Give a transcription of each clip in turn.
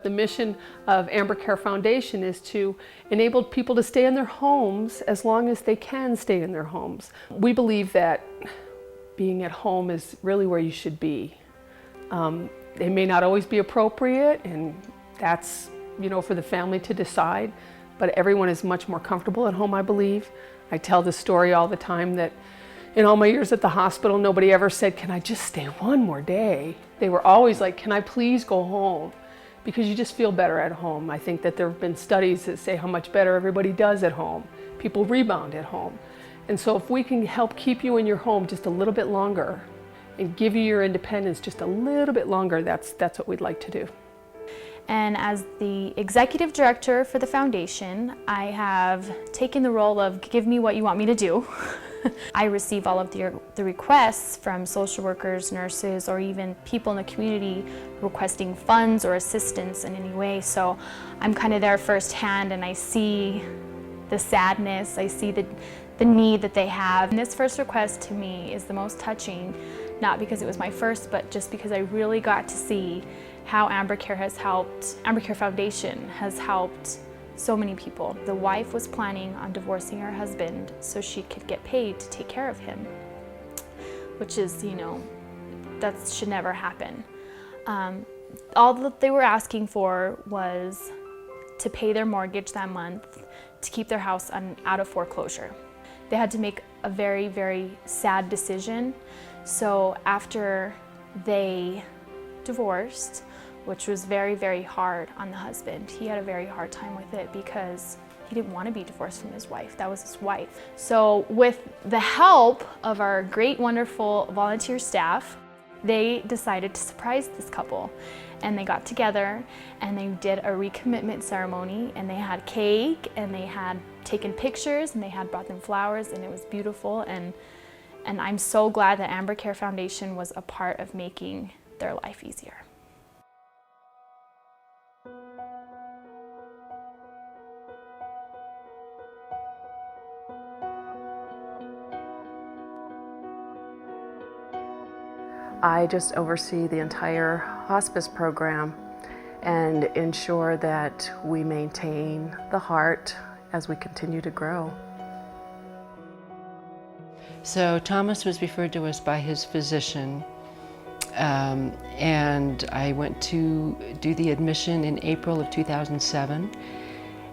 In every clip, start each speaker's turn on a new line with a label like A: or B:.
A: The mission of Ambercare Foundation is to enable people to stay in their homes as long as they can stay in their homes. We believe that being at home is really where you should be. They may not always be appropriate, and that's, for the family to decide, but everyone is much more comfortable at home, I believe. I tell the story all the time that in all my years at the hospital, nobody ever said, "Can I just stay one more day?" They were always like, "Can I please go home?" Because you just feel better at home. I think that there have been studies that say how much better everybody does at home. People rebound at home. And so if we can help keep you in your home just a little bit longer and give you your independence just a little bit longer, that's what we'd like to do.
B: And as the executive director for the foundation, I have taken the role of give me what you want me to do. I receive all of the requests from social workers, nurses, or even people in the community requesting funds or assistance in any way. So I'm kind of there firsthand, and I see the sadness, I see the need that they have. And this first request to me is the most touching, not because it was my first, but just because I really got to see how Ambercare Foundation has helped so many people. The wife was planning on divorcing her husband so she could get paid to take care of him, which is, that should never happen. All that they were asking for was to pay their mortgage that month to keep their house out of foreclosure. They had to make a very, very sad decision. So after they divorced, which was very, very hard on the husband. He had a very hard time with it because he didn't want to be divorced from his wife. That was his wife. So with the help of our great, wonderful volunteer staff, they decided to surprise this couple. And they got together and they did a recommitment ceremony, and they had cake, and they had taken pictures, and they had brought them flowers, and it was beautiful. And I'm so glad that Ambercare Foundation was a part of making their life easier.
C: I just oversee the entire hospice program and ensure that we maintain the heart as we continue to grow.
D: So Thomas was referred to us by his physician, and I went to do the admission in April of 2007.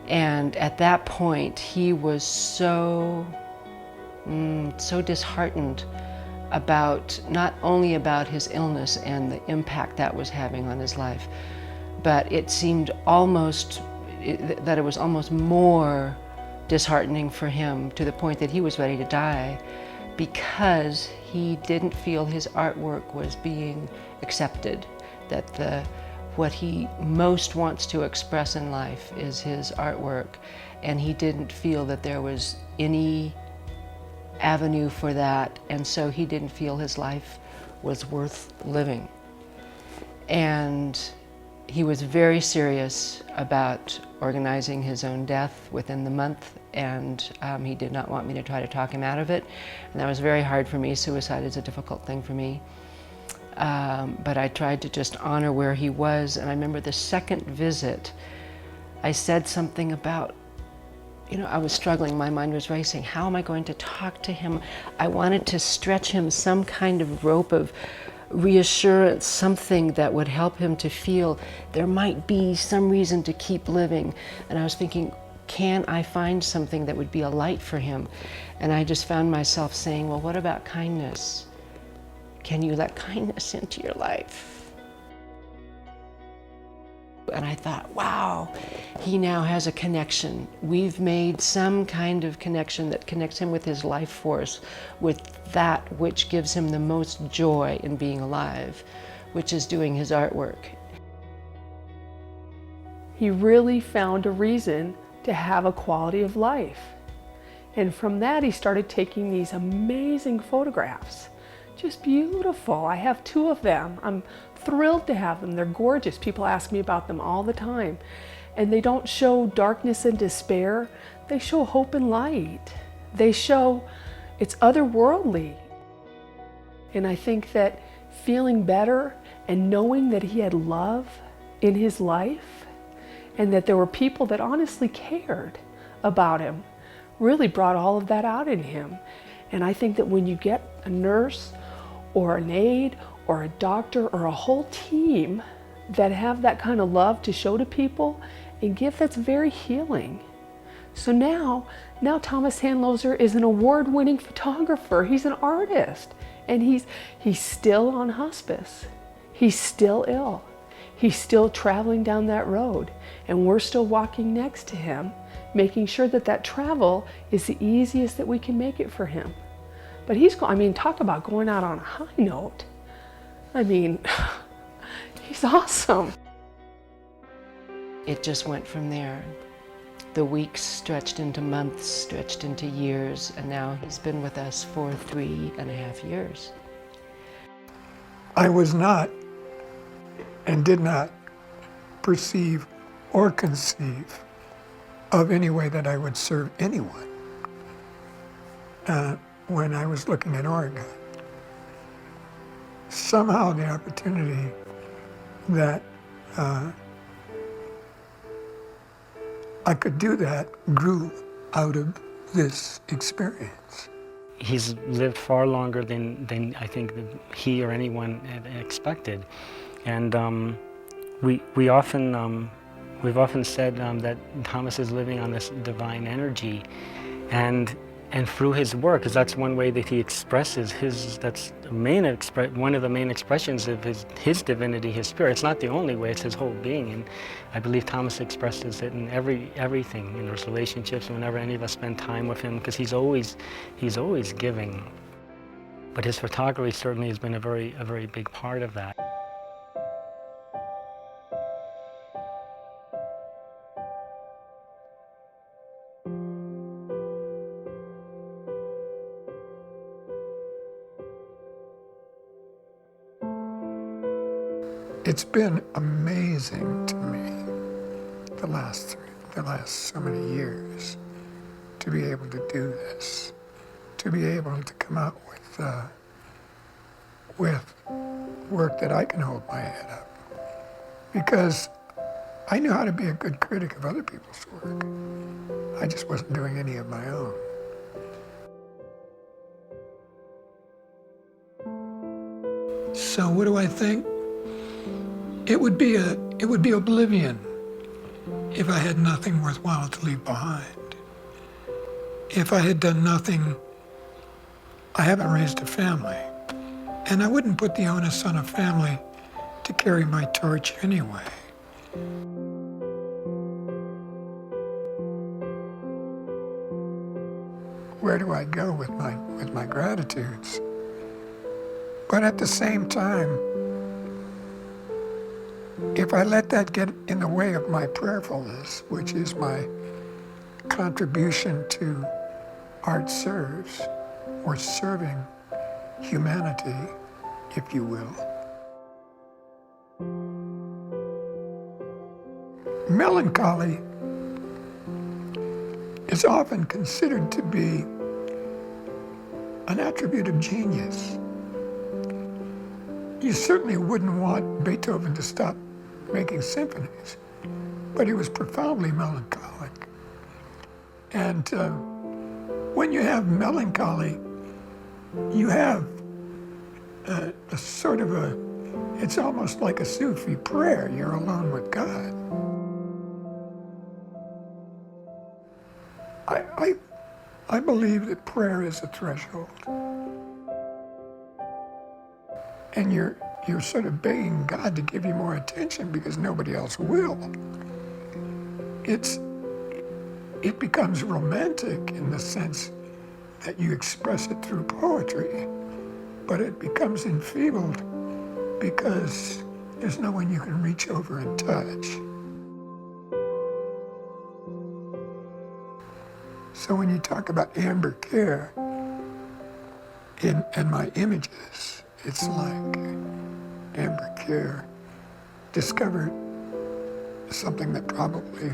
D: And at that point, he was so disheartened about, not only about his illness and the impact that was having on his life, but it seemed that it was almost more disheartening for him, to the point that he was ready to die, because he didn't feel his artwork was being accepted, that what he most wants to express in life is his artwork, and he didn't feel that there was any avenue for that, and so he didn't feel his life was worth living. And he was very serious about organizing his own death within the month, and he did not want me to try to talk him out of it, and that was very hard for me. Suicide is a difficult thing for me. But I tried to just honor where he was, and I remember the second visit, I said something about, I was struggling, my mind was racing. How am I going to talk to him? I wanted to stretch him some kind of rope of reassurance, something that would help him to feel there might be some reason to keep living. And I was thinking, can I find something that would be a light for him? And I just found myself saying, well, what about kindness? Can you let kindness into your life? And I thought, wow, he now has a connection. We've made some kind of connection that connects him with his life force, with that which gives him the most joy in being alive, which is doing his artwork.
A: He really found a reason to have a quality of life. And from that, he started taking these amazing photographs. Just beautiful. I have 2 of them. I'm thrilled to have them. They're gorgeous. People ask me about them all the time. And they don't show darkness and despair. They show hope and light. They show it's otherworldly. And I think that feeling better and knowing that he had love in his life and that there were people that honestly cared about him, really brought all of that out in him. And I think that when you get a nurse or an aide or a doctor or a whole team that have that kind of love to show to people and give, that's very healing. So now Thomas Hanloser is an award-winning photographer. He's an artist, and he's still on hospice. He's still ill. He's still traveling down that road, and we're still walking next to him, making sure that that travel is the easiest that we can make it for him. But talk about going out on a high note. He's awesome.
D: It just went from there. The weeks stretched into months, stretched into years, and now he's been with us for 3.5 years.
E: I was not and did not perceive or conceive of any way that I would serve anyone when I was looking at Oregon. Somehow the opportunity that I could do that grew out of this experience.
F: He's lived far longer than I think that he or anyone had expected. And we've often said that Thomas is living on this divine energy, and through his work, because that's one way that he expresses one of the main expressions of his divinity, his spirit. It's not the only way, it's his whole being. And I believe Thomas expresses it in everything, in his relationships, whenever any of us spend time with him, because he's always giving. But his photography certainly has been a very big part of that.
E: It's been amazing to me the last so many years to be able to do this, to be able to come out with work that I can hold my head up, because I knew how to be a good critic of other people's work. I just wasn't doing any of my own. So what do I think? It would be oblivion if I had nothing worthwhile to leave behind. If I had done nothing, I haven't raised a family, and I wouldn't put the onus on a family to carry my torch anyway. Where do I go with my gratitudes? But at the same time, if I let that get in the way of my prayerfulness, which is my contribution to Art Serves, or serving humanity, if you will. Melancholy is often considered to be an attribute of genius. You certainly wouldn't want Beethoven to stop making symphonies, but he was profoundly melancholic. And when you have melancholy, you have a sort of it's almost like a Sufi prayer. You're alone with God. I believe that prayer is a threshold. And you're sort of begging God to give you more attention because nobody else will. It becomes romantic in the sense that you express it through poetry, but it becomes enfeebled because there's no one you can reach over and touch. So when you talk about Ambercare in my images, it's like Ambercare discovered something that probably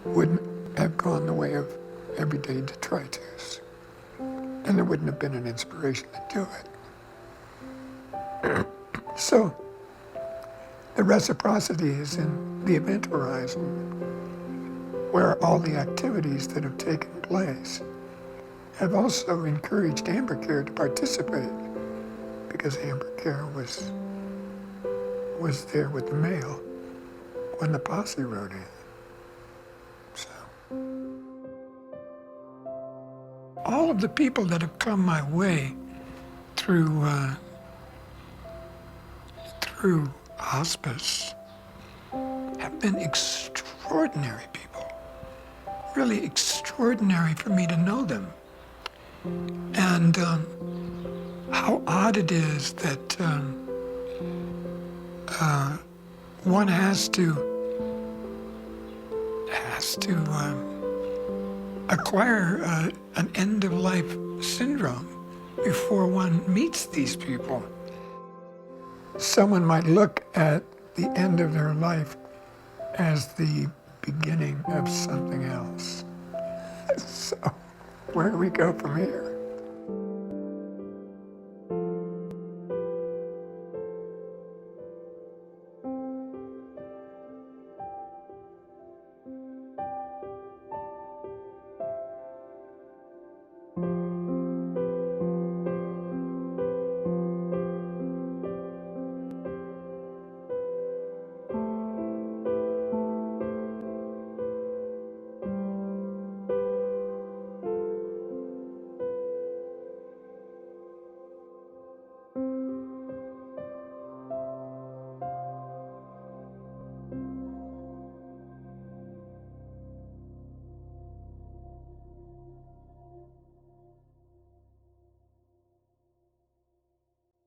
E: wouldn't have gone the way of everyday detritus. And there wouldn't have been an inspiration to do it. So The reciprocity is in the event horizon, where all the activities that have taken place have also encouraged Ambercare to participate, because Ambercare was there with the mail when the posse rode in. So, all of the people that have come my way through hospice have been extraordinary people, really extraordinary for me to know them. And how odd it is that one has to acquire an end-of-life syndrome before one meets these people. Someone might look at the end of their life as the beginning of something else. So, where do we go from here?